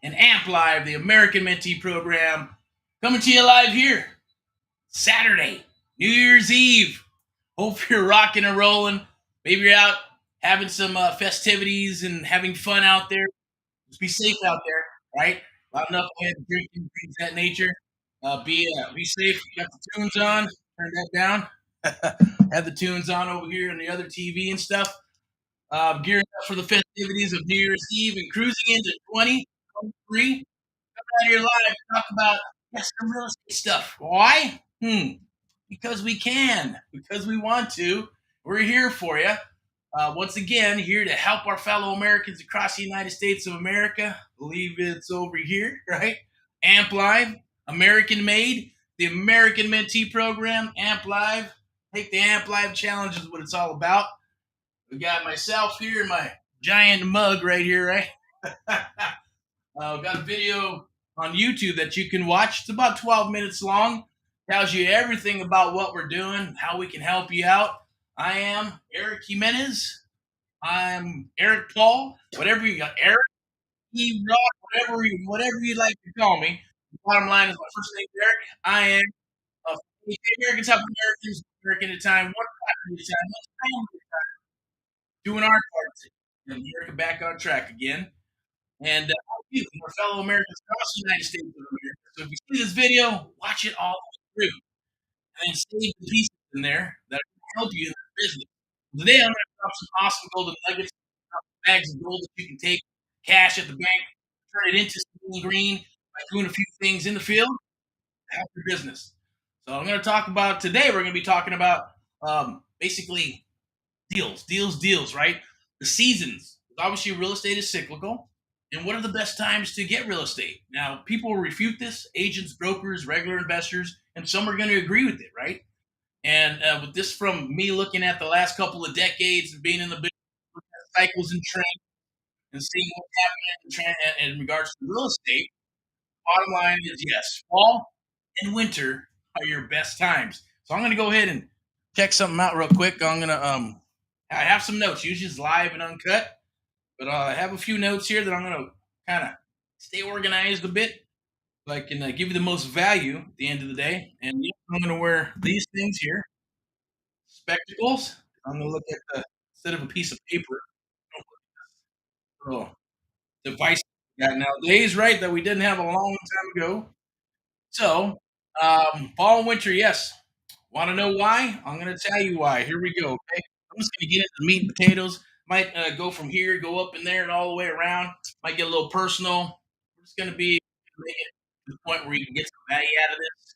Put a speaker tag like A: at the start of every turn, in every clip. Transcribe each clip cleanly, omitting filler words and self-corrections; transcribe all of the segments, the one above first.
A: and Amp Live, the American Mentee program, coming to you live here Saturday, New Year's Eve. Hope you're rocking and rolling. Maybe you're out having some festivities and having fun out there. Just be safe out there, right? Loud enough drinking, things of that nature. Be safe. You got the tunes on. Turn that down. Have the tunes on over here on the other TV and stuff. Gearing up for the festivities of New Year's Eve and cruising into 2023. Out here live to talk about some real estate stuff. Why? Because we can. Because we want to. We're here for you. Once again, here to help our fellow Americans across the United States of America. I believe it's over here, right? Amp Live, American made, the American Mentee program, Amp Live. Take the Amp Live challenge is what it's all about. We got myself here, my giant mug right here, right? Got a video on YouTube that you can watch. It's about 12 minutes long. Tells you everything about what we're doing, how we can help you out. I am Erick Jimenez. I'm Erick Paul. Whatever you got, Erick, Rock, whatever you like to call me. The bottom line is my first name is Erick. I am Americans help Americans, American at a time, one country at a time, one family at a time, doing our part to get America back on track again. And you, our fellow Americans across the United States of America. So if you see this video, watch it all the way through and save the pieces in there that will help you in this business. Today, I'm going to drop some awesome golden nuggets, bags of gold that you can take, cash at the bank, turn it into something green by doing a few things in the field to help your business. So I'm going to talk about today. We're going to be talking about basically deals, right? The seasons. Obviously, real estate is cyclical. And what are the best times to get real estate? Now, people will refute this, agents, brokers, regular investors, and some are going to agree with it, right? And with this from me looking at the last couple of decades and being in the business, cycles and trends, and seeing what's happening in regards to real estate, bottom line is yes, fall and winter are your best times. So I'm going to go ahead and check something out real quick. I'm going to I have some notes. Usually it's live and uncut. But I have a few notes here that I'm going to kind of stay organized a bit so I can give you the most value at the end of the day. And I'm going to wear these things here, spectacles. I'm going to look at instead of a piece of paper, little device we got nowadays, right, that we didn't have a long time ago. So, fall and winter, yes. Want to know why? I'm going to tell you why. Here we go, okay? I'm just going to get into the meat and potatoes. Might go from here, go up in there, and all the way around. Might get a little personal. We're just going to make it to the point where you can get some value out of this.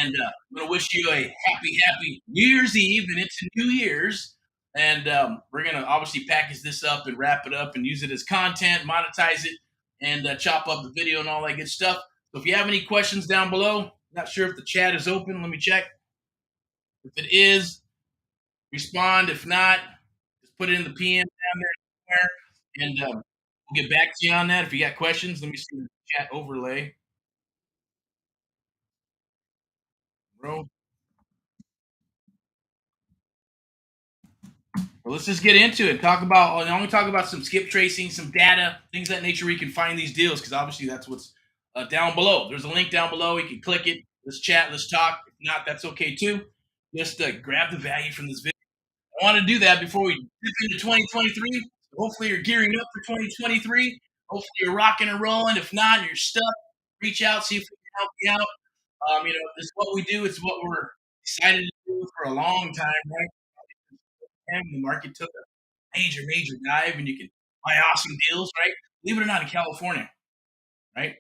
A: And I'm going to wish you a happy New Year's Eve and into New Year's. And we're going to obviously package this up and wrap it up and use it as content, monetize it, and chop up the video and all that good stuff. So if you have any questions down below, not sure if the chat is open. Let me check. If it is, respond. If not, just put it in the PM down there somewhere, and we'll get back to you on that. If you got questions, let me see the chat overlay. Bro. Well, let's just get into it. I'm going to talk about some skip tracing, some data, things of that nature where you can find these deals, because obviously that's what's down below. There's a link down below. You can click it. Let's chat. Let's talk. If not, that's okay too. Just grab the value from this video. I want to do that before we dip into 2023. Hopefully you're gearing up for 2023. Hopefully you're rocking and rolling. If not, you're stuck. Reach out, see if we can help you out. This is what we do. It's what we're excited to do for a long time, right? And the market took a major dive, and you can buy awesome deals, right? Believe it or not, in California, right?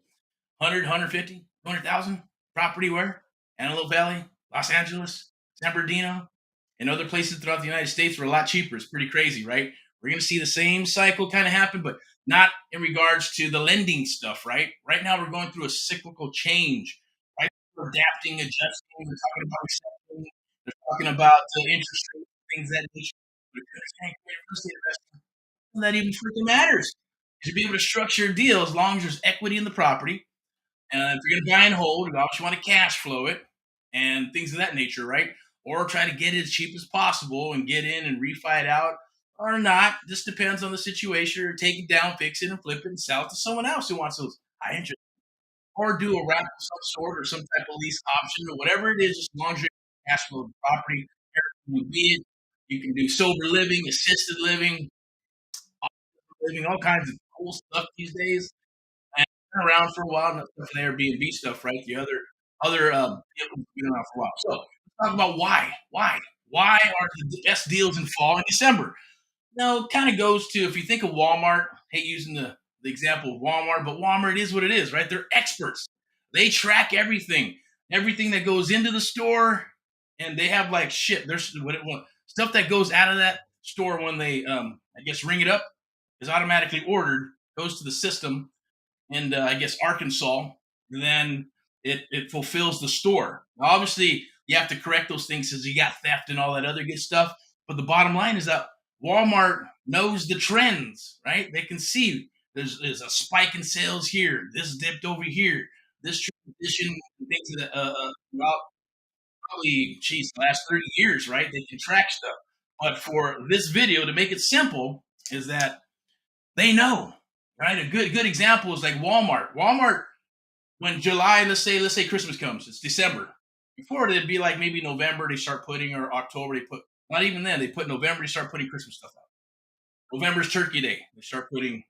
A: 100, 150, 200,000 property where? Antelope Valley, Los Angeles, San Bernardino, and other places throughout the United States were a lot cheaper. It's pretty crazy, right? We're going to see the same cycle kind of happen, but not in regards to the lending stuff, right? Right now, we're going through a cyclical change, right? We're adapting, adjusting. We're talking about recession. They're talking about the interest rate, things that nature. But if you're understanding real estate investing, that even freaking matters. You should be able to structure a deal as long as there's equity in the property. And if you're going to buy and hold, you obviously want to cash flow it and things of that nature, right? Or try to get it as cheap as possible and get in and refi it out or not. This depends on the situation. Or take it down, fix it, and flip it and sell it to someone else who wants those I enjoy, or do a wrap of some sort or some type of lease option or whatever it is, just as long as you're cash flow property. You be it. You can do sober living, assisted living, all kinds of cool stuff these days. And it's been around for a while, not stuff from the Airbnb stuff, right? The other vehicles have been around for a while. So let's talk about why are the best deals in fall and December? No, it kind of goes to, if you think of Walmart, hate using the example of Walmart, but Walmart is what it is, right? They're experts. They track everything that goes into the store, and they have like shit. There's stuff that goes out of that store when they, I guess, ring it up, is automatically ordered, goes to the system, and I guess Arkansas, then it fulfills the store. Now, obviously, you have to correct those things because you got theft and all that other good stuff. But the bottom line is that Walmart knows the trends, right? They can see there's a spike in sales here. This dipped over here. This transition, things that throughout probably, geez, the last 30 years, right? They can track stuff. But for this video, to make it simple, is that they know, right? A good example is like Walmart. Walmart, when July, let's say Christmas comes, it's December. Before it'd be like maybe November they start putting, or October they put. Not even then, they put November, they start putting Christmas stuff out. November's Turkey Day, they start putting,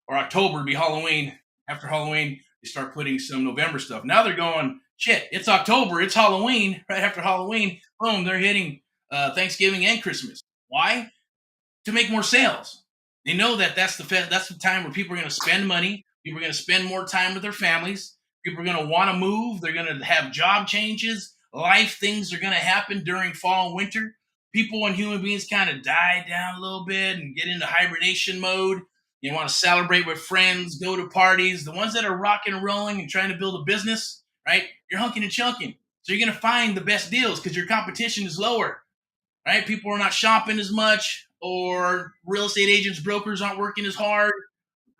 A: or October would be Halloween. After Halloween, they start putting some November stuff. Now they're going, shit, it's October, it's Halloween. Right after Halloween, boom, they're hitting Thanksgiving and Christmas. Why? To make more sales. They know that that's the time where people are going to spend money. People are going to spend more time with their families. People are going to want to move. They're going to have job changes. Life things are going to happen during fall and winter. People and human beings kind of die down a little bit and get into hibernation mode. You want to celebrate with friends, go to parties. The ones that are rocking and rolling and trying to build a business, right? You're hunking and chunking. So you're going to find the best deals because your competition is lower, right? People are not shopping as much, or real estate agents, brokers aren't working as hard.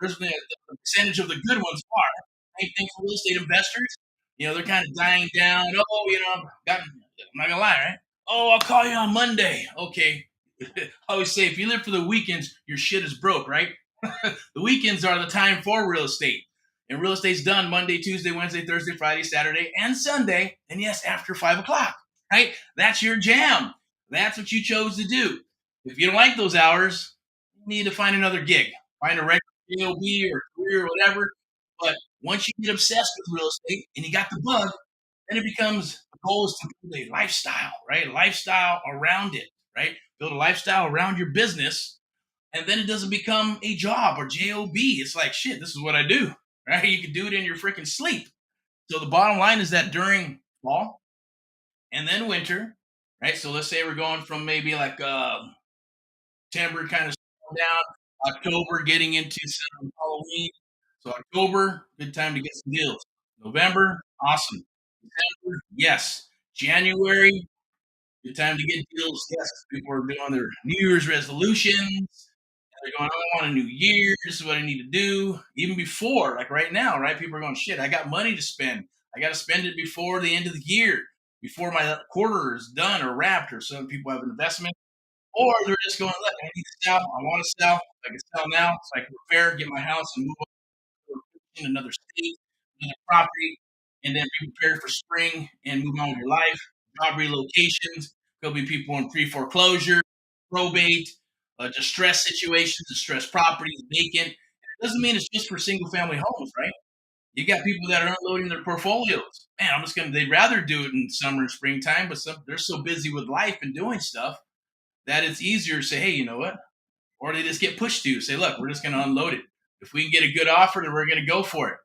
A: The percentage of the good ones are. Same thing for real estate investors. They're kind of dying down. Oh, I'm not gonna lie, right? Oh, I'll call you on Monday. Okay. I always say, if you live for the weekends, your shit is broke, right? The weekends are the time for real estate. And real estate's done Monday, Tuesday, Wednesday, Thursday, Friday, Saturday, and Sunday. And yes, after 5 o'clock, right? That's your jam. That's what you chose to do. If you don't like those hours, you need to find another gig. Find a regular job or career or whatever. But once you get obsessed with real estate and you got the bug, then it becomes, the goal is to build a lifestyle, right? A lifestyle around it, right? Build a lifestyle around your business, and then it doesn't become a job or job. It's like, shit, this is what I do, right? You can do it in your freaking sleep. So the bottom line is that during fall and then winter, right? So let's say we're going from maybe like September kind of down, October getting into some Halloween. So October, good time to get some deals. November, awesome. December, yes. January, good time to get deals. Yes, people are doing their New Year's resolutions. They're going, I want a new year. This is what I need to do. Even before, like right now, right? People are going, shit, I got money to spend. I got to spend it before the end of the year, before my quarter is done or wrapped, or some people have an investment. Or they're just going, look, I need to sell. I want to sell. I can sell now so I can prepare, get my house, and move in another state, another property, and then be prepared for spring and move on with your life. Job relocations. There'll be people in pre-foreclosure, probate, distress situations, distressed properties, vacant. It doesn't mean it's just for single-family homes, right? You got people that are unloading their portfolios. Man, they'd rather do it in summer and springtime, but they're so busy with life and doing stuff that it's easier to say, hey, you know what? Or they just get pushed to say, look, we're just going to unload it. If we can get a good offer, then we're going to go for it.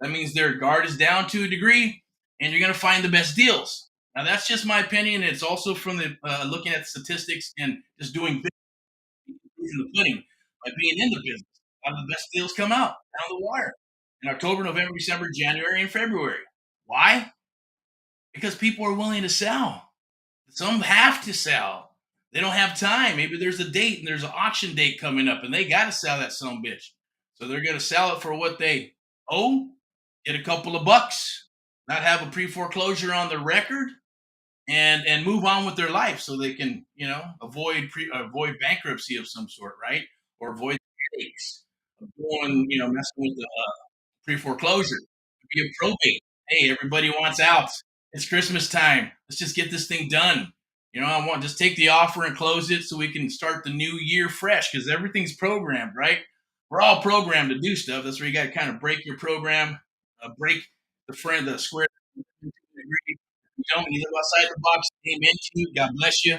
A: That means their guard is down to a degree, and you're going to find the best deals. Now, that's just my opinion. It's also from the looking at statistics and just doing business in the pudding by being in the business. How do the best deals come out down the wire in October, November, December, January, and February? Why? Because people are willing to sell. Some have to sell. They don't have time. Maybe there's a date and there's an auction date coming up and they got to sell that some bitch. So they're going to sell it for what they owe, get a couple of bucks, not have a pre-foreclosure on their record, and move on with their life so they can, avoid bankruptcy of some sort, right? Or avoid headaches of going, messing with the pre-foreclosure, be a probate. Hey, everybody wants out. It's Christmas time. Let's just get this thing done. I want just take the offer and close it so we can start the new year fresh because everything's programmed, right? We're all programmed to do stuff. That's where you got to kind of break your program, break the square. You don't you live outside the box. Amen to you. God bless you.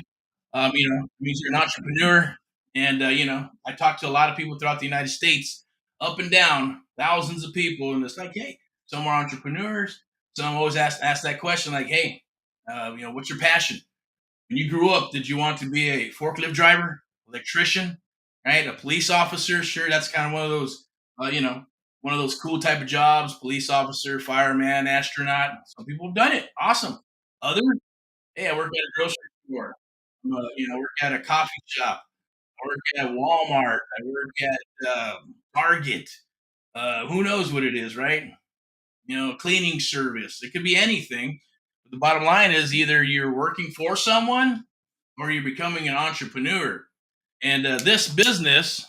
A: It means you're an entrepreneur. And I talk to a lot of people throughout the United States, up and down, thousands of people, and it's like, hey, some are entrepreneurs. Some always ask that question, like, hey, what's your passion? When you grew up, did you want to be a forklift driver, electrician, right? A police officer? Sure, that's kind of one of those cool type of jobs: police officer, fireman, astronaut. Some people have done it. Awesome. Others, hey, I work at a grocery store. I work at a coffee shop. I work at Walmart. I work at Target. Who knows what it is, right? Cleaning service. It could be anything. But the bottom line is either you're working for someone or you're becoming an entrepreneur. And this business,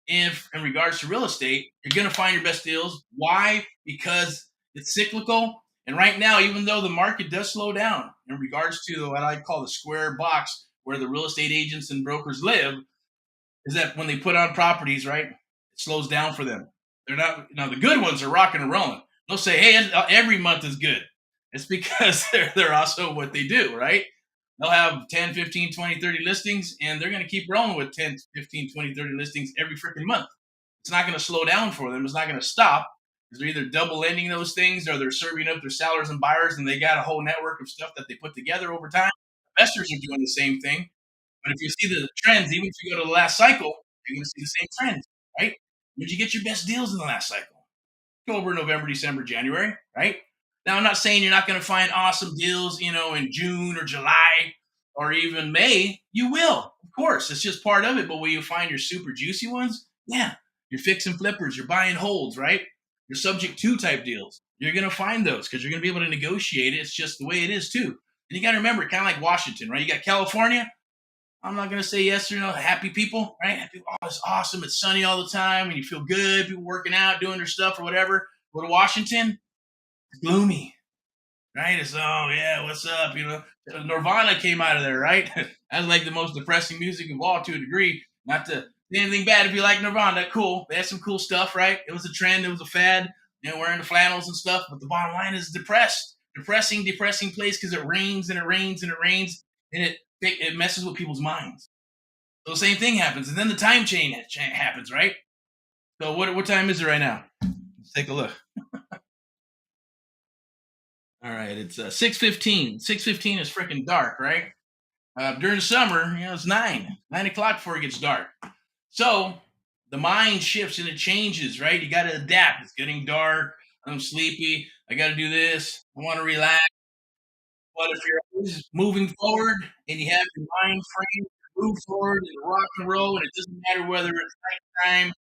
A: if in regards to real estate, you're going to find your best deals. Why? Because it's cyclical. And right now, even though the market does slow down in regards to what I call the square box where the real estate agents and brokers live, is that when they put on properties, right, it slows down for them. They're not, now the good ones are rocking and rolling. They'll say, hey, every month is good. It's because they're also what they do, right? They'll have 10, 15, 20, 30 listings, and they're going to keep rolling with 10, 15, 20, 30 listings every freaking month. It's not going to slow down for them. It's not going to stop because they're either double ending those things or they're serving up their sellers and buyers, and they got a whole network of stuff that they put together over time. Investors are doing the same thing. But if you see the trends, even if you go to the last cycle, you're going to see the same trends, right? When did you get your best deals in the last cycle? October, November, December, January, right? Now, I'm not saying you're not going to find awesome deals, in June or July or even May. You will, of course. It's just part of it. But will you find your super juicy ones? Yeah. You're fixing flippers. You're buying holds, right? Your subject to type deals. You're going to find those because you're going to be able to negotiate it. It's just the way it is, too. And you got to remember, kind of like Washington, right? You got California. I'm not going to say yes or no. Happy people, right? Happy, oh, it's awesome. It's sunny all the time and you feel good. People working out, doing their stuff or whatever. Go to Washington, it's gloomy, right? It's, oh, yeah, what's up? Nirvana came out of there, right? That's like the most depressing music of all to a degree. Not to say anything bad if you like Nirvana. Cool. They had some cool stuff, right? It was a trend. It was a fad, wearing the flannels and stuff. But the bottom line is depressed. Depressing place because it rains and it rains and it rains. And it messes with people's minds. So the same thing happens. And then the time change happens, right? So what time is it right now? Let's take a look. All right, it's 6:15. 6:15 is freaking dark, right? During the summer, it's 9 o'clock before it gets dark. So the mind shifts and it changes, right? You got to adapt. It's getting dark. I'm sleepy. I got to do this. I want to relax. But if you're always moving forward and you have your mind frame to move forward and rock and roll, and it doesn't matter whether it's nighttime,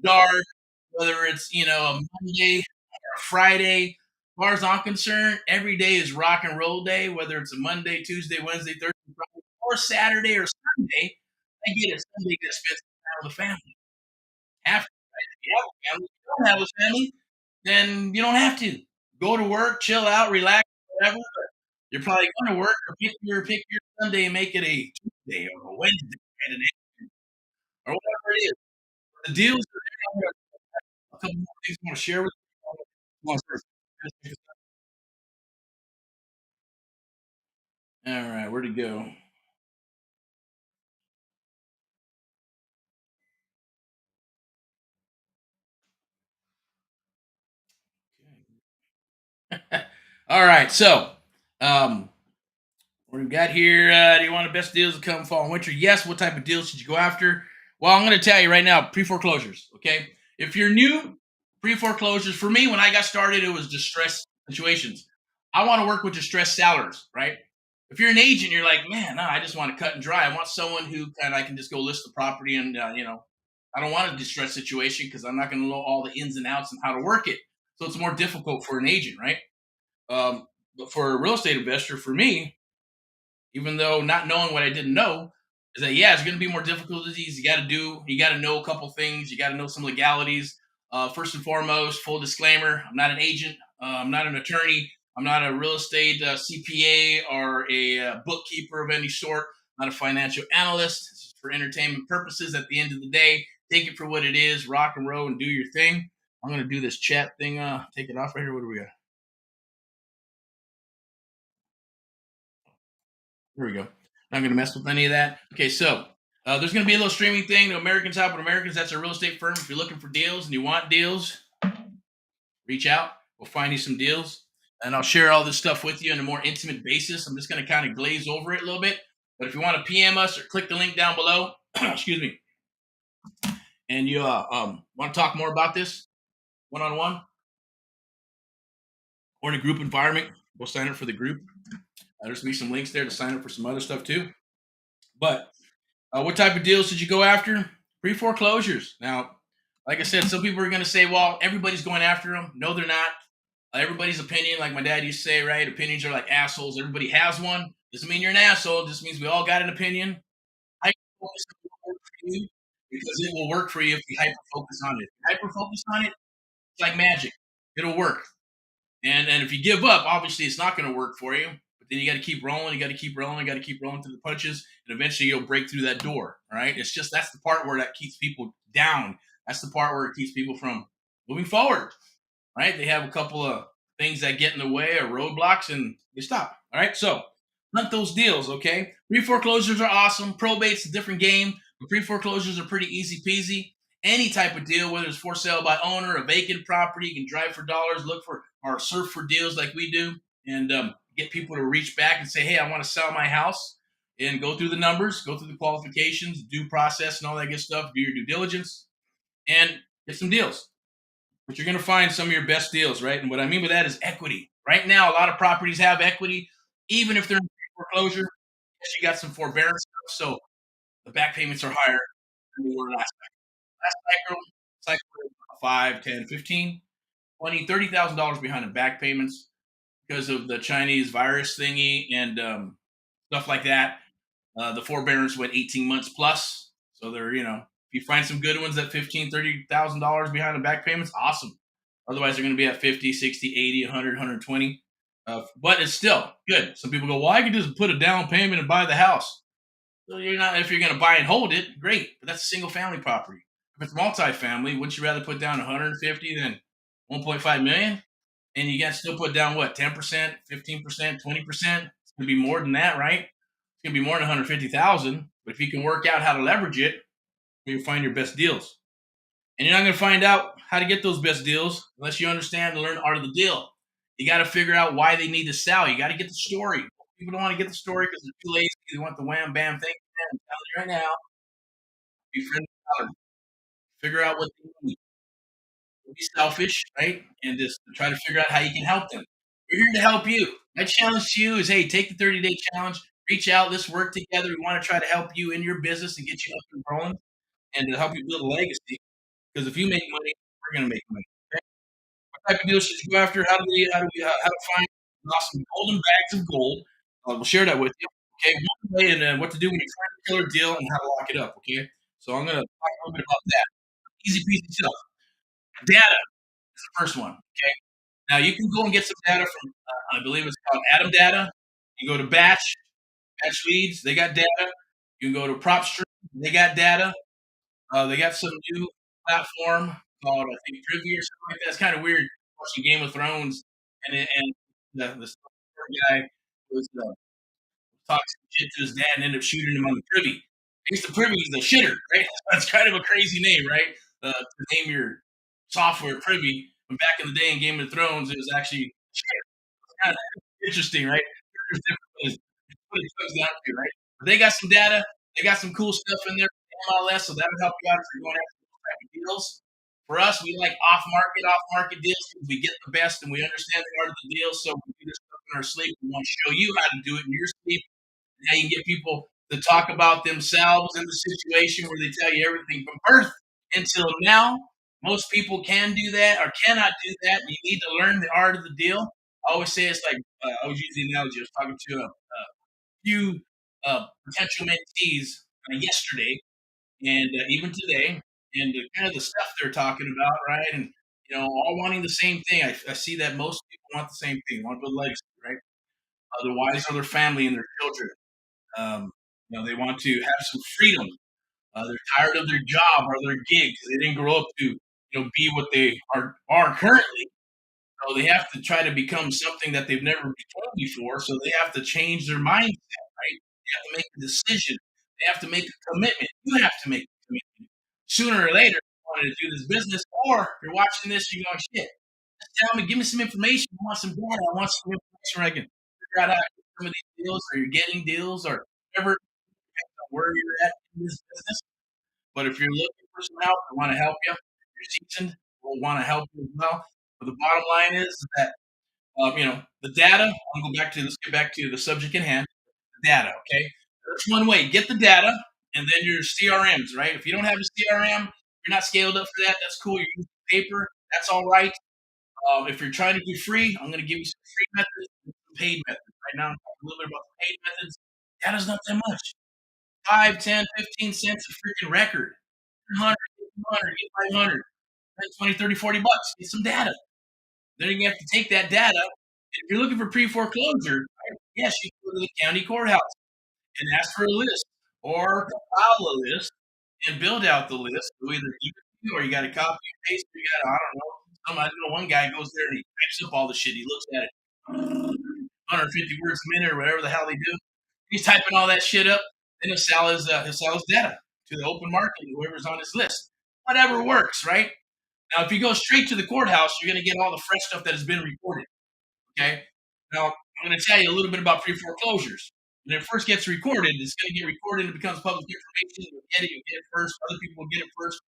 A: dark, whether it's a Monday or a Friday. As far as I'm concerned, every day is rock and roll day, whether it's a Monday, Tuesday, Wednesday, Thursday, Friday, or Saturday or Sunday. I get it. Sunday to spend some time with the family. After, right? If you have a family, if you don't have a family, then you don't have to. Go to work, chill out, relax, whatever. But you're probably going to work or pick your Sunday and make it a Tuesday or a Wednesday or whatever it is. The deals are there. A couple more things I want to share with you. All right, where'd it go? All right, so um, what we got here? Do you want the best deals to come fall and winter? Yes. What type of deals should you go after? Well, I'm going to tell you right now, pre foreclosures. Okay, if you're new, pre foreclosures. For me, when I got started, it was distressed situations. I want to work with distressed sellers, right? If you're an agent, you're like, man, no, I just want to cut and dry. I want someone who I can just go list the property and I don't want a distressed situation because I'm not going to know all the ins and outs and how to work it. So it's more difficult for an agent, right? But for a real estate investor, for me, even though not knowing what I didn't know, is that yeah, it's going to be more difficulties. You got to know a couple things. You got to know some legalities. First and foremost, full disclaimer: I'm not an agent. I'm not an attorney. I'm not a real estate CPA or a bookkeeper of any sort. I'm not a financial analyst. This is for entertainment purposes. At the end of the day, take it for what it is. Rock and roll and do your thing. I'm gonna do this chat thing. Take it off right here. What do we got? Here we go. Not gonna mess with any of that. Okay, so there's gonna be a little streaming thing to Americans Helping Americans. That's a real estate firm. If you're looking for deals and you want deals, reach out. We'll find you some deals, and I'll share all this stuff with you on a more intimate basis. I'm just going to kind of glaze over it a little bit. But if you want to PM us or click the link down below, excuse me, and you want to talk more about this one on one or in a group environment, go sign up for the group. There's going to be some links there to sign up for some other stuff too. But what type of deals did you go after? Pre foreclosures. Now, like I said, some people are going to say, well, everybody's going after them. No, they're not. Everybody's opinion, like my dad used to say, right? Opinions are like assholes. Everybody has one. Doesn't mean you're an asshole. Just means we all got an opinion. Hyper focus will work for you because it will work for you if you hyper focus on it. If you hyper focus on it, it's like magic. It'll work. And if you give up, obviously it's not going to work for you. But then you got to keep rolling. You got to keep rolling. You got to keep rolling through the punches, and eventually you'll break through that door. All right. It's just that's the part where that keeps people down. That's the part where it keeps people from moving forward. Right? They have a couple of things that get in the way or roadblocks and they stop. All right. So hunt those deals. Okay. Pre foreclosures are awesome. Probate's a different game, but pre foreclosures are pretty easy peasy. Any type of deal, whether it's for sale by owner, a vacant property, you can drive for dollars, look for or surf for deals like we do, and get people to reach back and say, hey, I want to sell my house, and go through the numbers, go through the qualifications, due process, and all that good stuff, do your due diligence, and get some deals. But you're going to find some of your best deals, right? And what I mean by that is equity. Right now, a lot of properties have equity, even if they're in foreclosure. Yes, you got some forbearance stuff, so the back payments are higher than they were last cycle, 5, 10, 15, 20, $30,000 behind in back payments because of the Chinese virus thingy and stuff like that. The forbearance went 18 months plus. So they're, if you find some good ones at 15, $30,000 behind the back payments, awesome. Otherwise, they're going to be at 50, 60, 80, 100, 120. But it's still good. Some people go, well, I can just put a down payment and buy the house. So you're not, if you're going to buy and hold it, great. But that's a single family property. If it's multifamily, wouldn't you rather put down 150 than 1.5 million? And you got to still put down what, 10%, 15%, 20%? It's going to be more than that, right? It's going to be more than 150,000. But if you can work out how to leverage it, you'll find your best deals. And you're not going to find out how to get those best deals unless you understand and learn the art of the deal. You got to figure out why they need to sell. You got to get the story. People don't want to get the story because they're too lazy. They want the wham bam thing. I'm telling you right now, be friendly. Figure out what they need. Be selfish, right? And just try to figure out how you can help them. We're here to help you. My challenge to you is, hey, take the 30-day challenge, reach out, let's work together. We want to try to help you in your business and get you up and rolling and to help you build a legacy. Because if you make money, we're going to make money. Okay? What type of deals should you go after? How to find awesome golden bags of gold? We'll share that with you. Okay, one way and what to do when you find a killer deal and how to lock it up. Okay, so I'm going to talk a little bit about that. Easy peasy stuff. Data is the first one. Okay, now you can go and get some data from I believe it's called Atom Data. You go to Batch Leads, they got data. You can go to PropStream, they got data. They got some new platform called I think Privy or something like that. It's kind of weird watching Game of Thrones and the guy was talking some shit to his dad and ended up shooting him on the Privy. I guess the Privy is the shitter, right? That's kind of a crazy name, right? To name your software Privy. When back in the day in Game of Thrones, it was actually shitter. It's kind of interesting, right? There's different ways. That's what it comes down to, right? But they got some data. They got some cool stuff in there, MLS, so that'll help you out if you're going after those type of deals. For us, we like off market deals because we get the best and we understand the art of the deal. So we do this stuff in our sleep. We want to show you how to do it in your sleep and how you can get people to talk about themselves in the situation where they tell you everything from birth until now. Most people can do that or cannot do that. You need to learn the art of the deal. I always say it's like I was using the analogy. I was talking to a few potential mentees yesterday and even today. and kind of the stuff they're talking about, right? And all wanting the same thing. I see that most people want the same thing, want to build legacy, right? Their wives or their family and their children. Um, they want to have some freedom. They're tired of their job or their gig because they didn't grow up to be what they are currently. So they have to try to become something that they've never become before. So they have to change their mindset, right? They have to make a decision. They have to make a commitment. You have to make a commitment. Sooner or later, you wanted to do this business, or you're watching this, you're going, shit, just tell me, give me some information. I want some data. I want some information where I can figure out how to get some of these deals, or you're getting deals, or whatever, where you're at in this business. But if you're looking for some help, I want to help you. You're seasoned, we'll want to help you as well. But the bottom line is that the data. Let's get back to the subject at hand. The data, okay? That's one way. Get the data, and then your CRMs, right? If you don't have a CRM, you're not scaled up for that. That's cool. You're using paper. That's all right. If you're trying to do free, I'm going to give you some free methods and some paid methods. Right now, I'm talking a little bit about the paid methods. Data's not that much. 5, 10, 15 cents a freaking record. 100, 200, get 500, 20, 30, $40. Get some data. Then you have to take that data. If you're looking for pre-foreclosure, right, yes, you can go to the county courthouse and ask for a list or compile a list and build out the list. So either you or you got to copy and paste. Or you got to, I don't know. I know one guy goes there and he types up all the shit. He looks at it, 150 words a minute or whatever the hell they do. He's typing all that shit up. Then he'll sell his data to the open market, whoever's on his list. Whatever works, right? Now, if you go straight to the courthouse, you're going to get all the fresh stuff that has been recorded. Okay. Now, I'm going to tell you a little bit about pre foreclosures. When it first gets recorded, it's going to get recorded. It becomes public information. You get it first. Other people will get it first.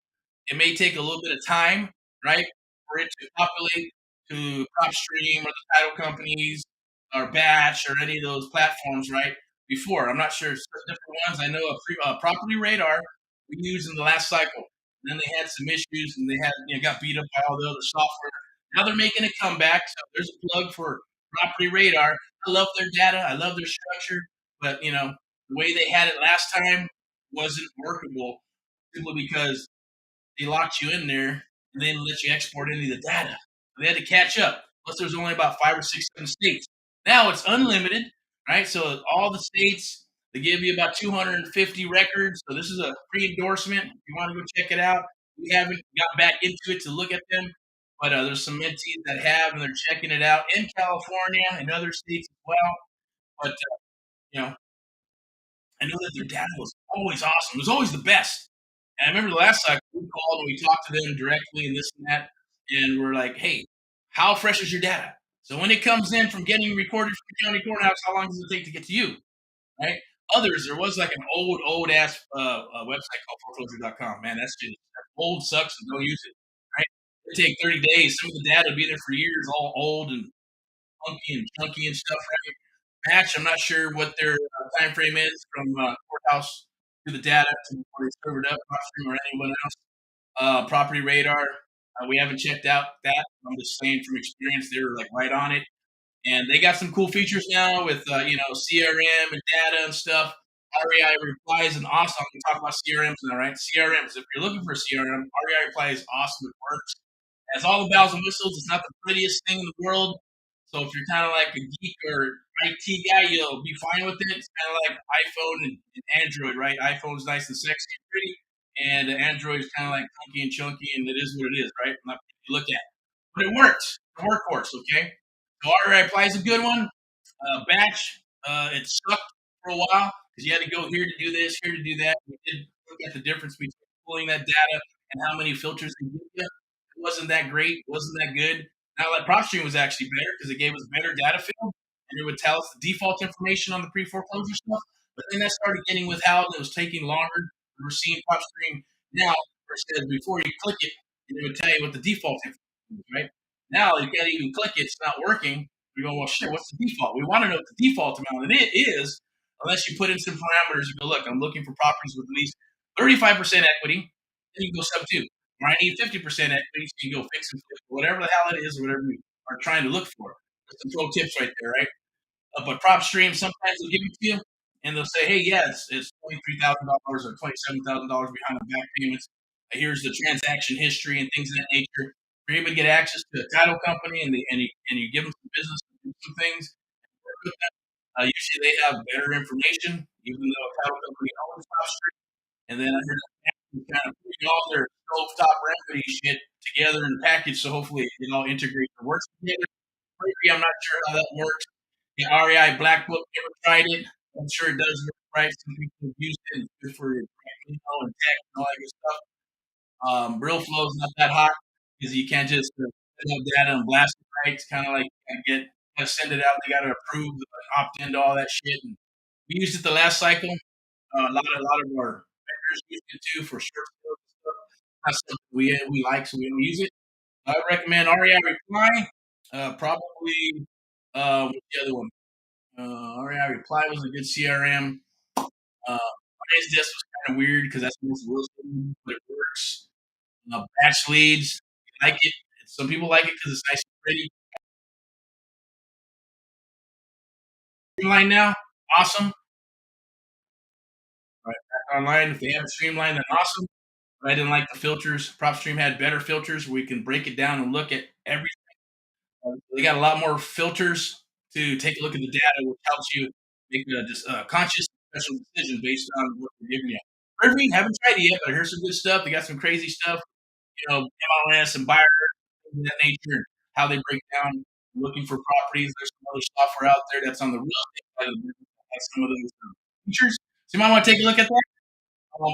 A: It may take a little bit of time, right, for it to populate to PropStream or the title companies or Batch or any of those platforms, right? Before, I'm not sure. Different ones. I know a Property Radar we used in the last cycle. And then they had some issues and they had got beat up by all the other software. Now they're making a comeback. So there's a plug for Property Radar. I love their data. I love their structure. But the way they had it last time wasn't workable simply because they locked you in there and they didn't let you export any of the data. They had to catch up. Plus, there's only about 5 or 6 states. Now it's unlimited, right? So all the states they give you about 250 records. So this is a free endorsement. If you want to go check it out, we haven't got back into it to look at them, but there's some mentees that have, and they're checking it out in California and other states as well. But you know, I know that their data was always awesome. It was always the best. And I remember the last cycle we called and we talked to them directly and this and that, and we're like, "Hey, how fresh is your data?" So when it comes in from getting recorded from the county courthouse, how long does it take to get to you? Right? Others, there was like an old ass website called foreclosure.com. Man, that's just old, sucks, and don't use it. Right? It take 30 days. Some of the data will be there for years, all old and funky and chunky and stuff. Right? Match. I'm not sure what their time frame is from courthouse to the data to before they serve it up, Upstream or anyone else. Property Radar. We haven't checked out that. I'm just saying from experience, they're like right on it, and they got some cool features now with CRM and data and stuff. REI Reply is an awesome. I'm going to talk about CRMs now, right? CRMs. If you're looking for a CRM, REI Reply is awesome. It works. It has all the bells and whistles. It's not the prettiest thing in the world. So if you're kind of like a geek or IT guy, you'll be fine with it. It's kind of like iPhone and Android, right? iPhone's nice and sexy and pretty, and Android is kind of like funky and chunky, and it is what it is, right? Not what you look at, but it works. It's a workhorse, okay? So REI Apply is a good one. Batch, it sucked for a while because you had to go here to do this, here to do that. We did look at the difference between pulling that data and how many filters they give you. It wasn't that great. It wasn't that good. Now, that PropStream was actually better because it gave us better data field and it would tell us the default information on the pre-foreclosure stuff. But then that started getting withheld and it was taking longer. We're seeing PropStream now, where it says before you click it, and it would tell you what the default information is, right? Now you can't even click it; it's not working. We go, well, shit, what's the default? We want to know what the default amount it is, unless you put in some parameters. You go, look, I'm looking for properties with at least 35% equity. Then you go sub two. Or I need 50% equity, so you go fix and flip, whatever the hell it is, whatever you are trying to look for. There's some pro tips right there, right? But PropStream sometimes they'll give it to you, and they'll say, "Hey, yeah, it's $23,000 or $27,000 behind the back payments." Here's the transaction history and things of that nature. You're able to get access to a title company, and you give them some business, some things. Usually they have better information, even though a title company owns Top Street. And then under kind of putting all their stovetop remedy shit together in a package, so hopefully it all integrates and works together. Maybe I'm not sure how that works. The REI Black Book, never tried it. I'm sure it does work right. Some people have used it. It's good for your email and text and all that good stuff. Real flow is not that hot because you can't just send out data and blast it right. It's kind of like you gotta send it out. They got to approve, opt into all that shit. And we used it the last cycle. A lot of our vendors used it too for shirt sales and stuff. Not something we like, so we don't use it. I would recommend REI Reply. Probably what's the other one? REI Reply was a good CRM. Finance Desk was kind of weird because that's most Wilson, but it works. Batch leads, I like it. Some people like it because it's nice and pretty. Streamline now, awesome. Right, back online, if they have a streamline, then awesome. But I didn't like the filters. PropStream had better filters where we can break it down and look at every. They got a lot more filters to take a look at the data, which helps you make a conscious special decision based on what they're giving you. Riveting, haven't tried it yet, but I heard some good stuff. They got some crazy stuff, MLS and buyer things of that nature, and how they break down looking for properties. There's some other software out there that's on the real estate side of the business that has some of those features. So you might want to take a look at that.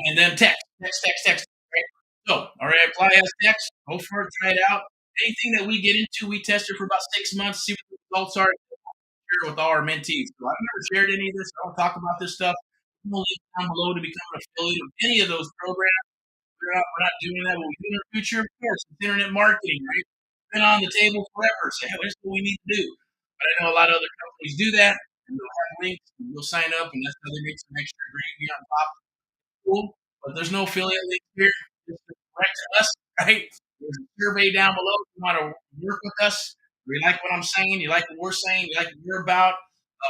A: And then text. Right? So, all right, apply as text. Go for it, try it out. Anything that we get into, we test it for about 6 months, see what the results are, share it with all our mentees. So I've never shared any of this. I don't talk about this stuff. We'll link down below to become an affiliate of any of those programs. We're not doing that. What we do in the future, of course, it's internet marketing, right? It's been on the table forever. Say, hey, here's what we need to do. But I know a lot of other companies do that, and they'll have links, and you'll sign up, and that's how they make some extra gravy on top. Cool, but there's no affiliate link here. Just direct to us, right? There's a survey down below if you want to work with us. You like what I'm saying, you like what we're saying, you like what we're about.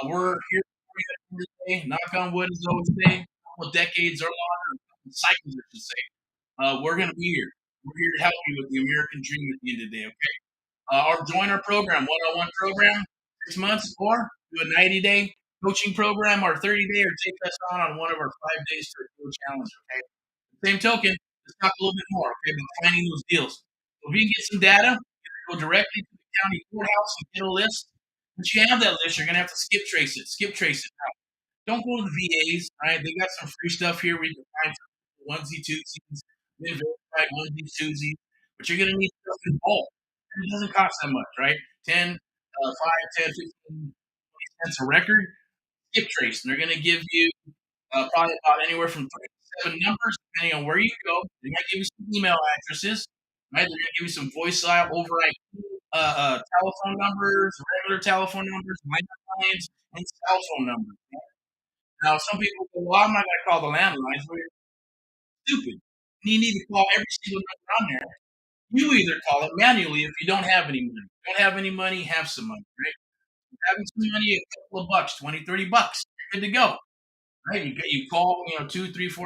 A: We're here for you every day. Knock on wood, as I always say. A couple decades or longer, cycles, I should say. We're going to be here. We're here to help you with the American dream at the end of the day, okay? Or join our program, one-on-one program, 6 months, or do a 90-day coaching program or 30-day, or take us on one of our 5 days to a deal challenge, okay? Same token, let's talk a little bit more, okay, about finding those deals. So if you can get some data, go directly to the county courthouse and get a list. Once you have that list, you're going to have to skip trace it. Skip trace it. Now, don't go to the VAs, all right? They got some free stuff here where you can find some onesie twosies, verified onesie twosies, but you're going to need stuff in bulk. And it doesn't cost that much, right? 10, 5, 10, 15, 20 cents a record. Skip trace, and they're going to give you probably about anywhere from 3 to 7 numbers, depending on where you go. They're going to give you some email addresses, right? They're going to give you some voice over IP telephone numbers, regular telephone numbers, landlines, and cell phone numbers. Now, some people go, well, I'm not going to call the landlines. Well, you're stupid. You need to call every single number on there. You either call it manually if you don't have any money. Don't have any money, have some money, right? Having some money, a couple of bucks, 20, $30, you're good to go. Right? You call, 2, 3, 4, 5, 1.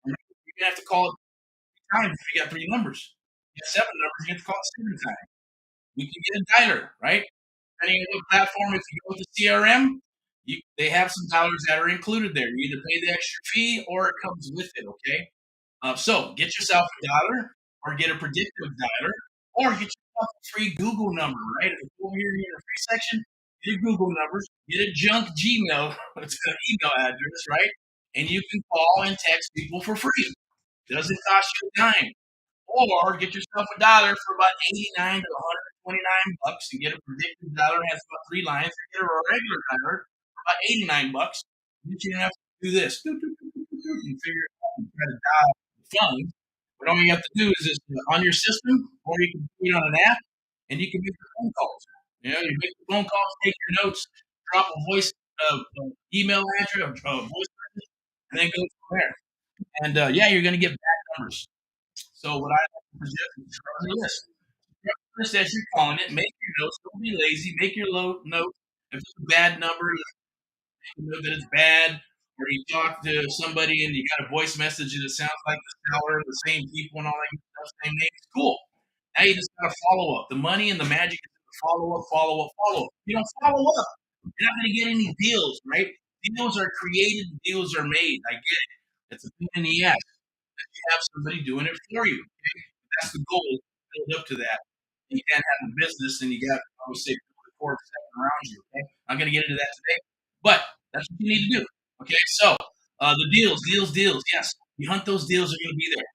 A: You're gonna have to call it 3 times if you got 3 numbers. You got 7 numbers, you have to call it 7 times. You can get a dialer, right? Depending on what platform, if you go with the CRM, they have some dollars that are included there. You either pay the extra fee or it comes with it, okay? So get yourself a dialer or get a predictive dialer or get yourself a free Google number, right? If you go over here in your free section, get your Google numbers, get a junk Gmail, it's an email address, right? And you can call and text people for free. Doesn't cost you a dime. Or get yourself a dollar for about 89 to 129 bucks and get a predictive dollar has about 3 lines. Or get a regular dollar for about 89 bucks. You don't have to do this. And figure it out and try to dial the phone. But all you have to do is just on your system, or you can do it on an app, and you can make the phone calls. You make the phone calls, take your notes, drop a voice, email address, voice message, and then go from there. And yeah, you're going to get bad numbers. So what I suggest is start your list. Start your list as you're calling it. Make your notes. Don't be lazy. Make your notes. If it's a bad number, you know that it's bad. or you talk to somebody and you got a voice message and it sounds like the seller, the same people and all that stuff, same names. Cool. Now you just got to follow up. The money and the magic is to follow up, follow up, follow up. If you don't follow up, you're not going to get any deals, right? Deals are created, deals are made. I get it. It's a pain in the ass that you have somebody doing it for you. Okay? That's the goal. Build up to that. You can't have a business and you got, I would say, support around you. Okay, I'm going to get into that today, but that's what you need to do. Okay, so the deals, deals, deals. Yes, you hunt those deals are going to be there.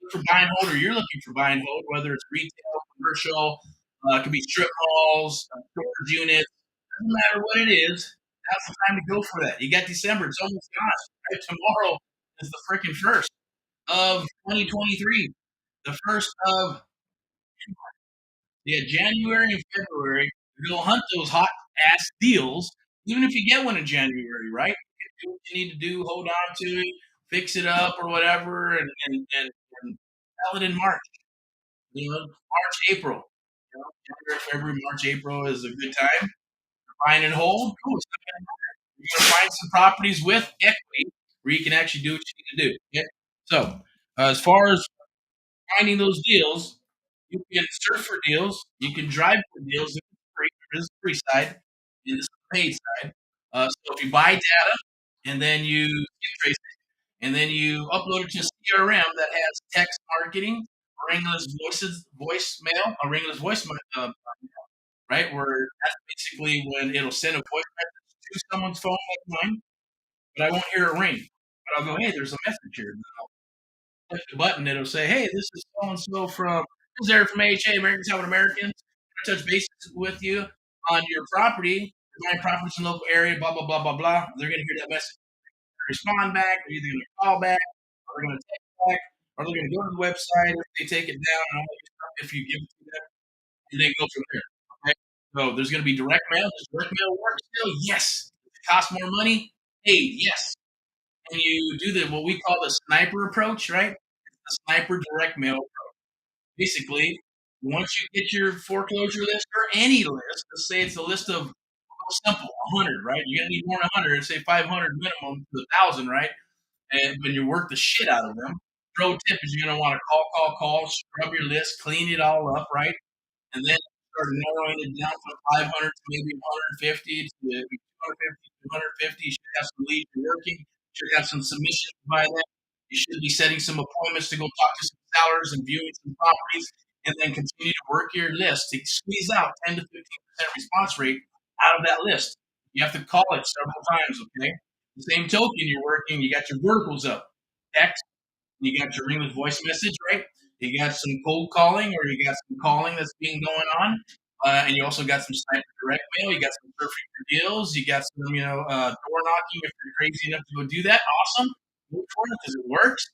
A: Look for buy and hold, or you're looking for buy and hold, whether it's retail, commercial, it could be strip malls, storage units. Doesn't matter what it is. Now's the time to go for that. You got December; it's almost gone. Right? Tomorrow is the freaking first of 2023. The first of January and February. Go hunt those hot ass deals, even if you get one in January, right? You do what you need to do, hold on to it, fix it up or whatever, and sell it in March. March, April. January, February, March, April is a good time. Buying and hold. Cool. You're gonna find some properties with equity where you can actually do what you need to do. Okay? So, as far as finding those deals, you can search for deals, you can drive for deals. This is the free side, and this is the paid side. So if you buy data and then you trace it, and then you upload it to a CRM that has text marketing, ringless voicemail, a ringless voicemail, right? Where that's basically when it'll send a voice message to someone's phone like mine, but I won't hear it ring. But I'll go, hey, there's a message here. Click the button, it'll say, "Hey, this is so and so from this is Erick from AHA, Americans Helping Americans. I touch bases with you on your property, buying properties in the local area, blah blah blah blah blah." They're going to hear that message, respond back. They're either going to call back, or they're going to text back, or they're going to go to the website if they take it down, and all that stuff if you give it to them, and they go from there. Okay, so there's going to be direct mail. Does direct mail work still? Yes. Does it cost more money? Hey, yes. And you do the what we call the sniper approach, right? The sniper direct mail approach. Basically, once you get your foreclosure list or any list, let's say it's a list of simple 100, right? You're gonna need more than 100, say 500 minimum to 1,000, right? And when you work the shit out of them, pro tip is you're gonna want to call, scrub your list, clean it all up, right? And then start narrowing it down from 500 to maybe 150 to 250, 250. You should have some leads working. You should have some submissions by then. You should be setting some appointments to go talk to some sellers and viewing some properties, and then continue to work your list to squeeze out 10 to 15% response rate out of that list. You have to call it several times, okay? The same token, you're working, you got your verticals up. Text, you got your ring with voice message, right? You got some cold calling, or you got some calling that's being going on, and you also got some sniper direct mail. You got some surfing for deals. You got some, door knocking if you're crazy enough to go do that. Awesome, look for it because it works.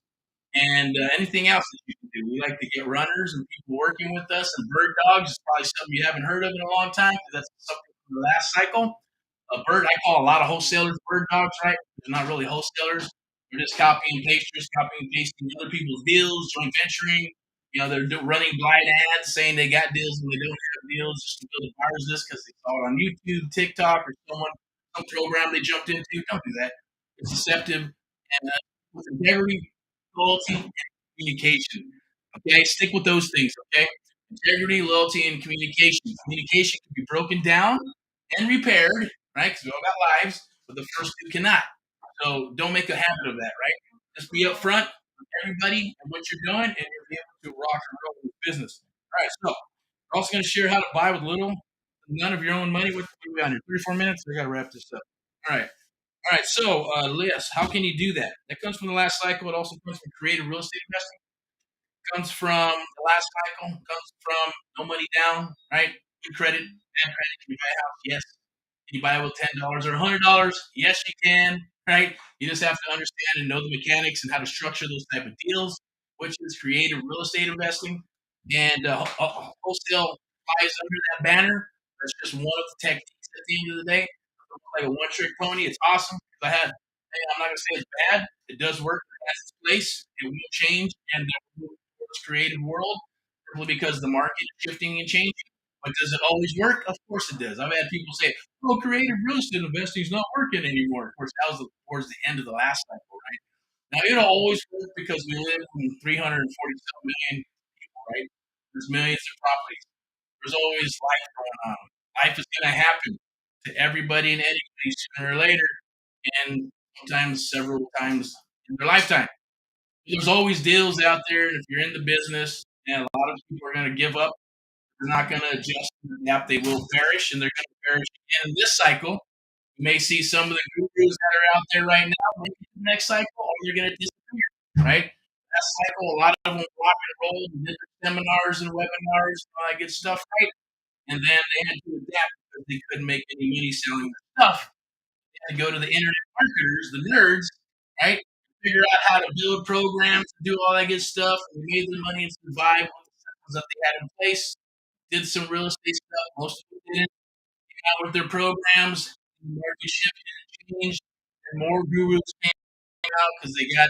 A: And anything else that you can do, we like to get runners and people working with us. And bird dogs is probably something you haven't heard of in a long time because that's something from the last cycle. A bird, I call a lot of wholesalers bird dogs, right? They're not really wholesalers. They're just copying and pasters, copying and pasting other people's deals, joint venturing. They're running blind ads saying they got deals when they don't have deals just to build a buyer's list because they saw it on YouTube, TikTok, or some program they jumped into. Don't do that. It's deceptive. And with integrity, loyalty, and communication. Okay, stick with those things. Okay, integrity, loyalty, and communication. Communication can be broken down and repaired, right? Because we all got lives, but the first two cannot. So don't make a habit of that, right? Just be upfront with everybody and what you're doing, and you'll be able to rock and roll with business. All right, so we're also going to share how to buy with little, none of your own money. What are we on here? 34 minutes. I got to wrap this up. All right. All right. So, Liz, how can you do that? That comes from the last cycle. It also comes from creative real estate investing. It comes from the last cycle. It comes from no money down, right? Good credit, bad credit. Can you buy a house? Yes. Can you buy it with $10 or $100? Yes, you can. Right? You just have to understand and know the mechanics and how to structure those type of deals, which is creative real estate investing. And wholesale flies under that banner. That's just one of the techniques. At the end of the day, like a one-trick pony. It's awesome. I had, hey, I'm not gonna say it's bad. It does work. It has its place. It will change, and it's creative world simply because the market is shifting and changing. But does it always work? Of course it does. I've had people say, "Oh, creative real estate investing is not working anymore." Of course, that was towards the end of the last cycle, right? Now it'll always work because we live in 347 million people, right? There's millions of properties. There's always life going on. Life is going to happen to everybody and anybody sooner or later, and sometimes several times in their lifetime. There's always deals out there, and if you're in the business, and a lot of people are going to give up, they're not going to adjust and adapt. They will perish, and they're going to perish again in this cycle. You may see some of the gurus that are out there right now, maybe the next cycle, or they're going to disappear, right? That cycle, a lot of them rock and rolled and did their seminars and webinars and all that good stuff, right? And then they had to adapt because they couldn't make any money selling their stuff. They had to go to the internet marketers, the nerds, right? Figure out how to build programs, do all that good stuff, and they made the money and survived with the systems that they had in place. Did some real estate stuff. Most of them didn't. Came out with their programs. The market shifted and changed, and more gurus came out because they got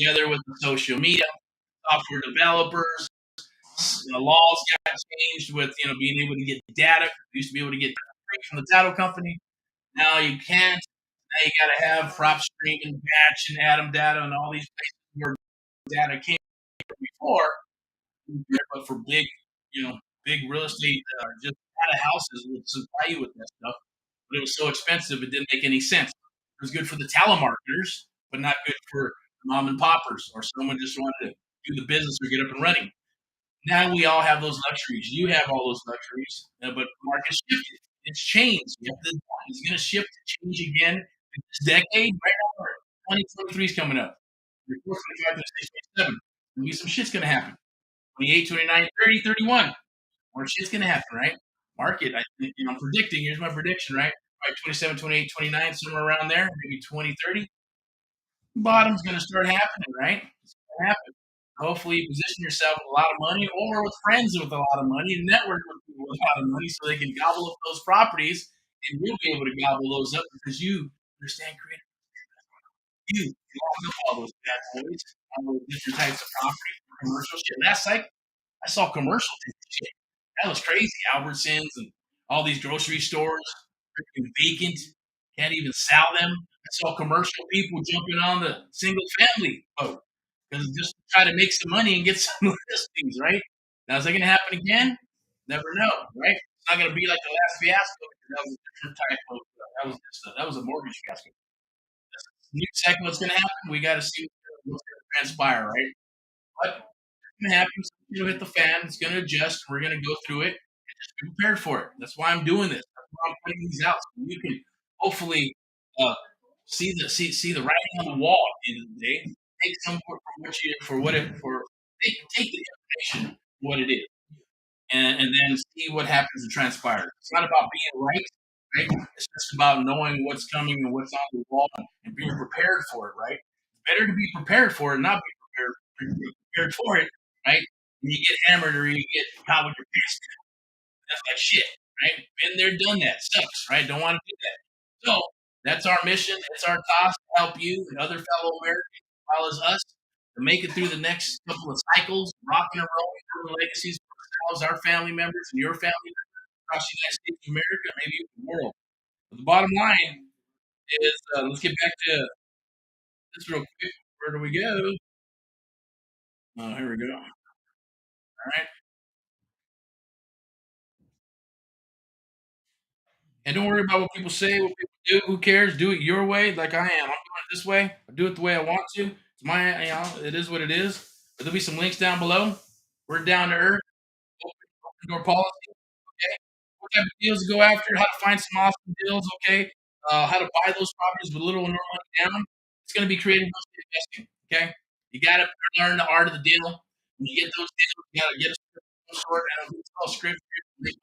A: together with the social media, software developers. The laws got changed with being able to get data. You used to be able to get free from the title company. Now you can't. Now you got to have prop stream and batch and atom data and all these places where data came before. But for big, big real estate, just data houses would supply you with that stuff. But it was so expensive, it didn't make any sense. It was good for the telemarketers, but not good for mom and poppers or someone just wanted to do the business or get up and running. Now we all have those luxuries. You have all those luxuries, but the market's shifted. It's changed. It's going to shift, change again this decade. Right now, 2023 is coming up. 24, 25, 26, 27. Maybe some shit's going to happen. 28, 29, 30, 31. More shit's going to happen, right? Market, I think, I'm predicting. Here's my prediction, right? By 27, 28, 29, somewhere around there, maybe 20, 30. Bottom's going to start happening, right? It's going to happen. Hopefully, you position yourself with a lot of money or with friends with a lot of money and network with people with a lot of money so they can gobble up those properties and you'll be able to gobble those up because you understand creative. You lock up all those bad boys, all those different types of property, commercial shit. Last cycle, I saw commercial shit. That was crazy. Albertsons and all these grocery stores, freaking vacant, can't even sell them. I saw commercial people jumping on the single family boat because just to try to make some money and get some listings, right? Now, is that going to happen again? Never know, right? It's not going to be like the last fiasco because that was a different type of that was a mortgage fiasco. New cycle what's going to happen. We got to see what's going to transpire, right? But it's going to happen. Something will hit the fan. It's going to adjust. We're going to go through it and just be prepared for it. That's why I'm doing this. That's why I'm putting these out so you can hopefully uh, see the writing on the wall at the end of the day. Take some for what it for take the information for what it is and then see what happens and transpires. It's not about being right, right? It's just about knowing what's coming and what's on the wall and being prepared for it, right? It's better to be prepared for it, not be prepared for it, right? And you get hammered or you get caught with your pants down. That's like shit, right? Been there, done that. Sucks, right? Don't want to do that. So that's our mission. It's our task to help you and other fellow Americans as well as us to make it through the next couple of cycles, rocking and rolling through the legacies for ourselves, our family members, and your family members across the United States of America, maybe even the world. But the bottom line is, let's get back to this real quick. Where do we go? Here we go. All right. And don't worry about what people say, what people do. Who cares? Do it your way, like I am. I'm doing it this way. I do it the way I want to. It's my, it is what it is. But there'll be some links down below. We're down to earth. Open door policy. Okay. What type of deals to go after? How to find some awesome deals. Okay. How to buy those properties with little or no money down. It's going to be creative real estate investing. Okay. You got to learn the art of the deal. When you get those deals, you got to get a script of some sort. And it's all script. Good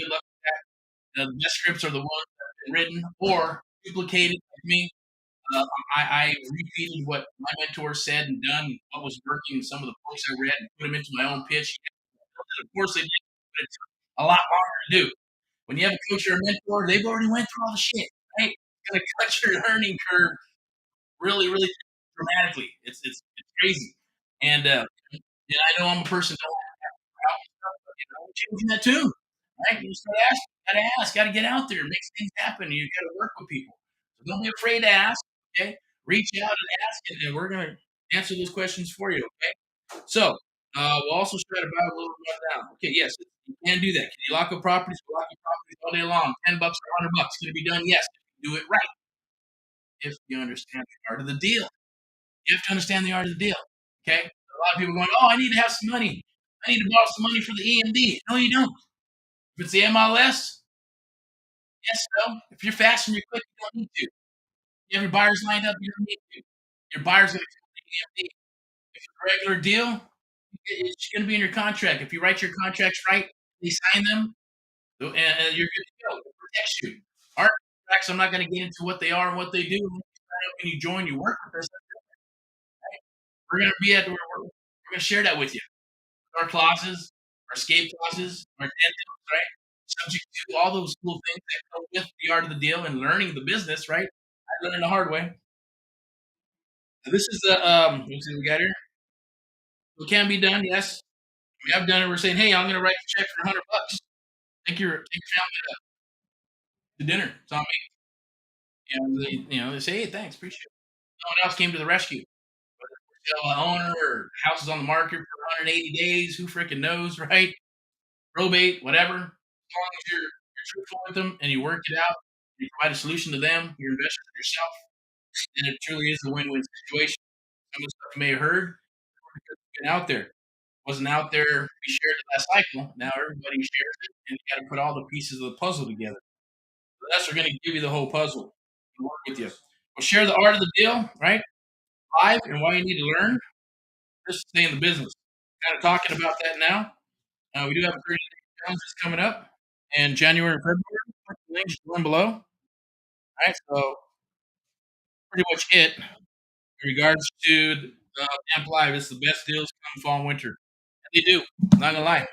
A: luck with that. The best scripts are the ones that have been written or duplicated like me. I repeated what my mentor said and done, what was working, some of the books I read, and put them into my own pitch. Of course, they did, but it took a lot longer to do. When you have a coach or a mentor, they've already went through all the shit, right? It's going to cut your learning curve really, really dramatically. It's crazy. And I know I'm a person that don't have to stuff, but changing that tune, right? You just gotta get out there, make things happen. You gotta work with people. So don't be afraid to ask. Okay, reach out and ask, and we're gonna answer those questions for you. Okay, so we'll also try to buy a little rundown. Okay, yes, you can do that. Can you lock up properties? We'll lock up properties all day long. $10 or $100. Can it be done? Yes. Do it right if you understand the art of the deal. You have to understand the art of the deal. Okay, a lot of people going, oh, I need to have some money. I need to borrow some money for the EMD. No, you don't. If it's the MLS, yes, no. If you're fast and you're quick, you don't need to. You have your buyers lined up, you don't need to. Your buyer's going to come to the EMD. If it's a regular deal, it's going to be in your contract. If you write your contracts right, they sign them, and you're good to go. It protects you. Our contracts, I'm not going to get into what they are and what they do. When you join, you work with us. We're going to be at. We're going to share that with you. Our clauses, our escape clauses, our addendums, right? Subject to all those cool things that come with the art of the deal and learning the business, right? I learned the hard way. This is the let's see, we got here. It can be done, yes. We have done it. We're saying, hey, I'm going to write a check for $100. Take your family to dinner. It's on me. They say, hey, thanks, appreciate it. Someone else came to the rescue. Whether owner or house is on the market for 180 days, who freaking knows, right? Probate, whatever. As long as you're truthful with them and you work it out, you provide a solution to them, your investors, yourself, and it truly is a win-win situation. Some of the stuff you may have heard because it's been out there. It wasn't out there. We shared it last cycle. Now everybody shares it, and you got to put all the pieces of the puzzle together. So that's we're going to give you the whole puzzle and work with you. We'll share the art of the deal, right? Live and why you need to learn just to stay in the business. Kind of talking about that now. We do have a 30-day challenge that's coming up in January and February. Click the links down below. All right, so pretty much it in regards to Amp Live. It's the best deals come fall and winter. And they do. Not gonna lie.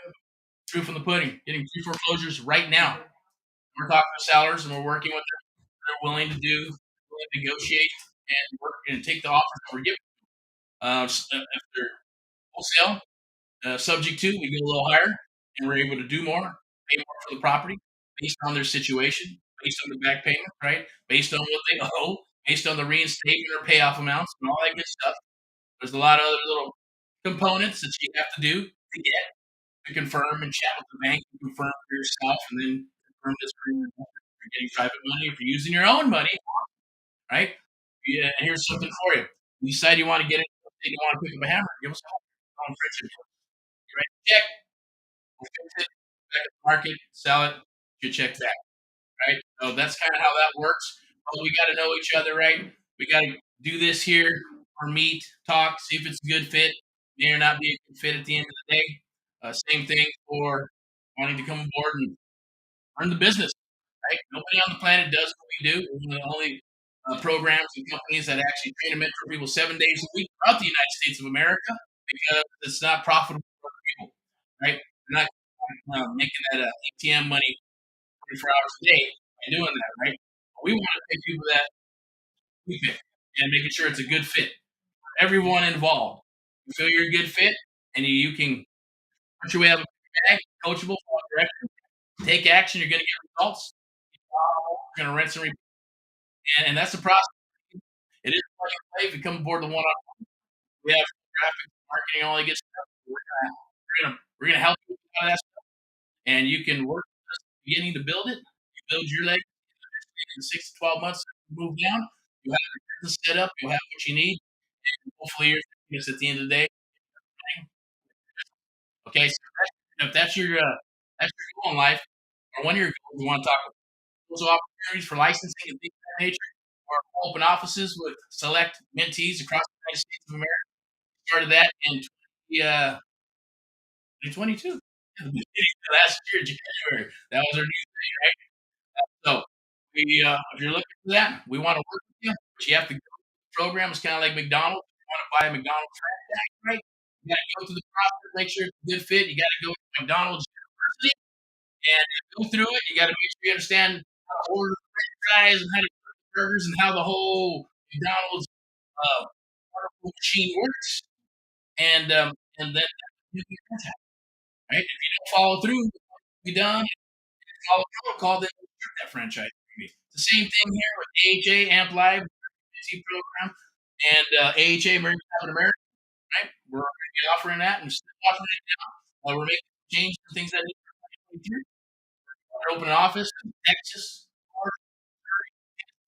A: Proof from the pudding. Getting 3 foreclosures right now. We're talking to sellers and we're working with them. They're willing to willing to negotiate and work and take the offers that we're giving. If they're wholesale, subject to, we go a little higher and we're able to do more, pay more for the property based on their situation, based on the back payment, right? Based on what they owe, based on the reinstatement or payoff amounts and all that good stuff. There's a lot of other little components that you have to do to get to confirm and chat with the bank and confirm for yourself and then confirm this for your investors. If you're getting private money, if you're using your own money, right? Yeah, and here's something for you. You decide you want to get it, you want to pick up a hammer, give us a call. Call Fritz. You write a check, we'll fix it, back at the market, sell it, get your check back, right? So that's kind of how that works. But we got to know each other, right? We got to do this here or meet, talk, see if it's a good fit. May or not be a good fit at the end of the day. Same thing for wanting to come aboard and learn the business, right? Nobody on the planet does what we do. We're one of the only programs and companies that actually train and mentor people 7 days a week throughout the United States of America because it's not profitable for people, right? They're not making that ATM money 24 hours a day by doing that, right? But we want to pay people that we fit and making sure it's a good fit for everyone involved. You feel you're a good fit and you can put your way out of the bag, coachable, follow direction, take action, you're going to get results. You're going to rinse and repeat. And that's the process. It is plug and play if you come aboard the one on one. We have graphics, marketing, all that good stuff. We're gonna help you with a lot of that stuff. And you can work with us at the beginning to build it. You build your leg in 6 to 12 months to move down. You have your business set up, you have what you need, and hopefully you're at the end of the day. Okay, so if that's your goal in life, or one of your goals, you want to talk about those opportunities for licensing and things of that nature, or open offices with select mentees across the United States of America. Started that in 2022. Last year, January. That was our new thing, right? So if you're looking for that, we want to work with you, but you have to go through the program. It's kind of like McDonald's. If you want to buy a McDonald's franchise, right? You got to go through the process, make sure it's a good fit. You got to go to McDonald's University and go through it. You got to make sure you understand how to order the franchise and how to cook the burgers and how the whole McDonald's wonderful machine works. And then you can franchise, right? If you don't follow through, be done. follow protocol, then they'll start that franchise for me. The same thing here with AHA, Amp Live, program, and AHA, American Habit America, right? We're going to be offering that and still offering it now. We're making changes and things that need for 2023. We're open an office in Texas, Florida,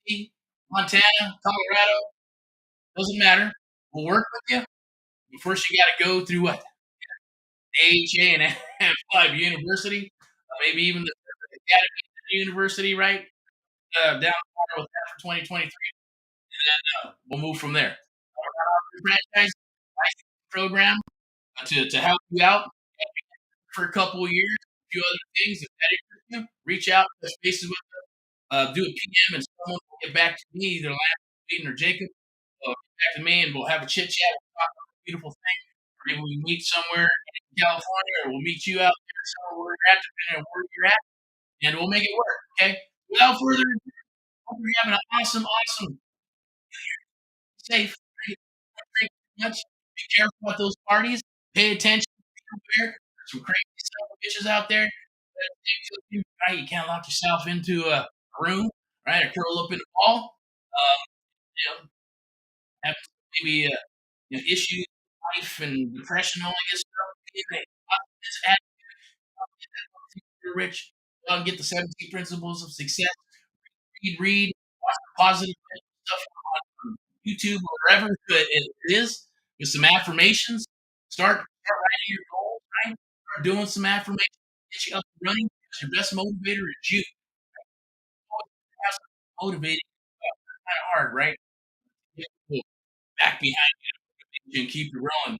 A: Missouri, Montana, Colorado. Doesn't matter. We'll work with you. But first, you got to go through what? AHA and Amp University, maybe even the Academy University, right? Down the water with that for 2023. And then we'll move from there. Franchise program to help you out for a couple of years, a few other things. If that interests you, reach out, touch bases with us, do a PM, and someone will get back to me, either Lance, Peyton, or Jacob. Get back to me, and we'll have a chit chat. We'll talk about a beautiful thing. Or maybe we meet somewhere in California, or we'll meet you out there somewhere where you're at, depending on where you're at, and we'll make it work. Okay. Without further ado, hope you're having an awesome, awesome, safe. Right? Don't drink too much. Be careful at those parties. Pay attention. Be aware. There's some crazy son of bitches out there. Right? You can't lock yourself into a room, right? Or curl up in a ball. You know, have maybe issues, life, and depression, all that good stuff. Anyway, this attitude, you're rich. Go out and get the 17 principles of success. Read, watch positive stuff on YouTube or wherever it is with some affirmations. Start writing your goals, right? Start doing some affirmations, get you up and running. Because your best motivator is you. Motivating kind of hard, right? Get people back behind you and keep you rolling.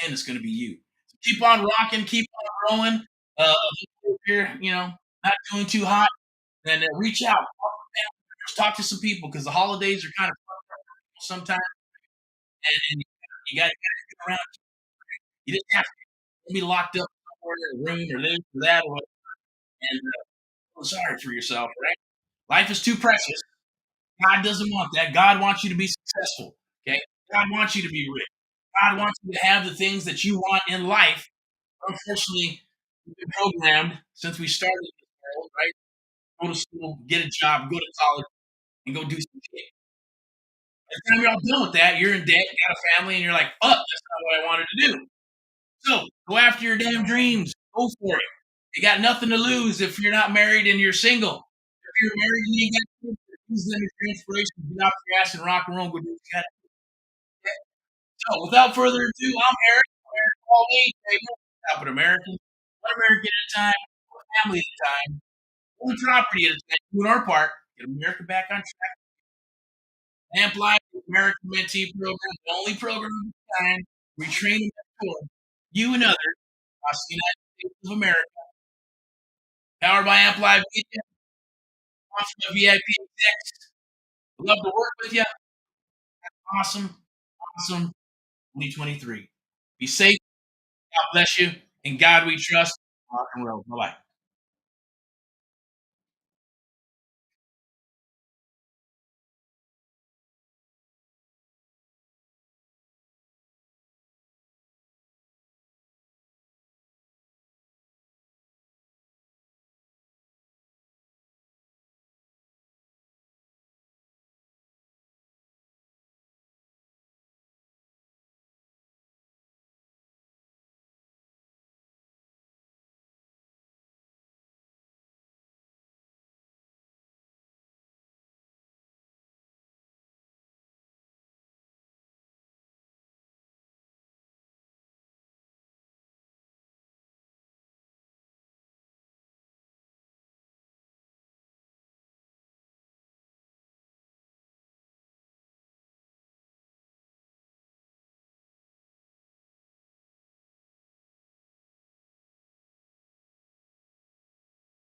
A: And it's going to be you. So keep on rocking, keep on growing. If you're, not doing too hot, then reach out. Talk to some people because the holidays are kind of sometimes, and you got to get around. You didn't have to be locked up somewhere in a room or this or that, and feel sorry for yourself, right? Life is too precious. God doesn't want that. God wants you to be successful. Okay, God wants you to be rich. God wants you to have the things that you want in life. Unfortunately, we've been programmed since we started this world, right? Go to school, get a job, go to college, and go do some shit. By the time you're all done with that, you're in debt, you got a family, and you're like, fuck, that's not what I wanted to do. So go after your damn dreams. Go for it. You got nothing to lose if you're not married and you're single. If you're married and you ain't got kids, use them as your inspiration. Get off your ass and rock and roll. Go do what you got to do. So without further ado, I'm Eric. Eric all age, baby. Top of American. One American at a time, one family at a time, one property at a time. Doing our part. Get America back on track. Amplify the American Mentee program, the only program of its kind. We train and mentor you and others across the United States of America. Powered by Amplify Media, sponsored by VIP Execs. We'd love to work with you. Awesome, awesome 2023. Be safe. God bless you. In God we trust. Rock and roll. Bye bye.